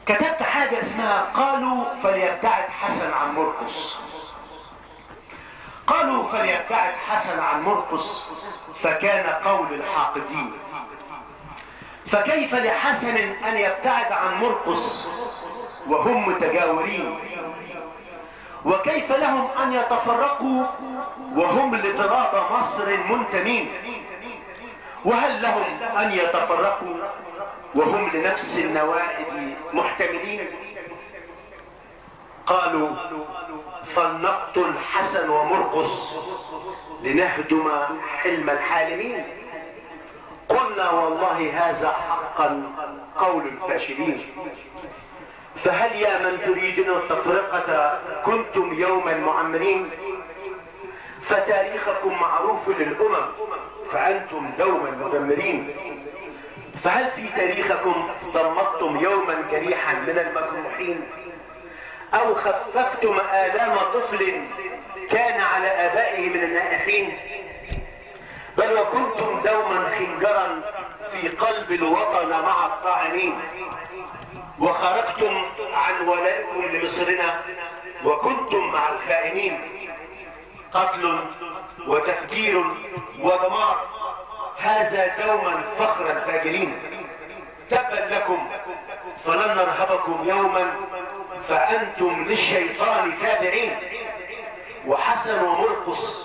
كتبت حاجة اسمها قالوا فليبتعد حسن عن مرقس. قالوا فليبتعد حسن عن مرقس فكان قول الحاقدين. فكيف لحسن ان يبتعد عن مرقس وهم متجاورين؟ وكيف لهم ان يتفرقوا وهم لتراب مصر منتمين؟ وهل لهم ان يتفرقوا وهم لنفس النوائب محتملين؟ قالوا فلنقتل حسن ومرقس لنهدم حلم الحالمين. قلنا والله هذا حقا قول الفاشلين. فهل يا من تريدون التفرقة كنتم يوما معمرين؟ فتاريخكم معروف للأمم فأنتم دوما مدمرين. فهل في تاريخكم ضمدتم يوما جريحا من المجروحين أو خففتم آلام طفل كان على آبائه من النائحين؟ بل وكنتم دوما خنجرا في قلب الوطن مع الطاعنين، وخرجتم عن ولائكم لمصرنا وكنتم مع الخائنين. قتل وتفجير ودمار، هذا دوما فخر الفاجرين. تبا لكم فلن نرهبكم يوما فأنتم للشيطان تابعين. وحسن ومرقس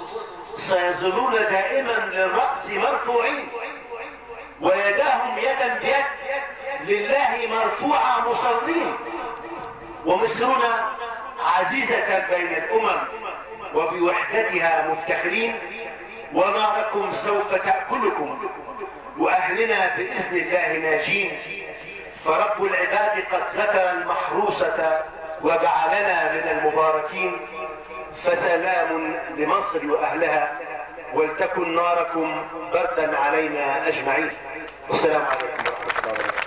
سيظلون دائما للرأس مرفوعين، ويداهم يدا بيد لله مرفوعة مصلين. ومصرنا عزيزة بين الأمم وبوحدتها مفتخرين، وناركم سوف تأكلكم وأهلنا بإذن الله ناجين. فرب العباد قد ذكر المحروسة وجعلنا من المباركين. فسلام لمصر وأهلها، ولتكن ناركم بردا علينا أجمعين. السلام عليكم ورحمة الله وبركاته.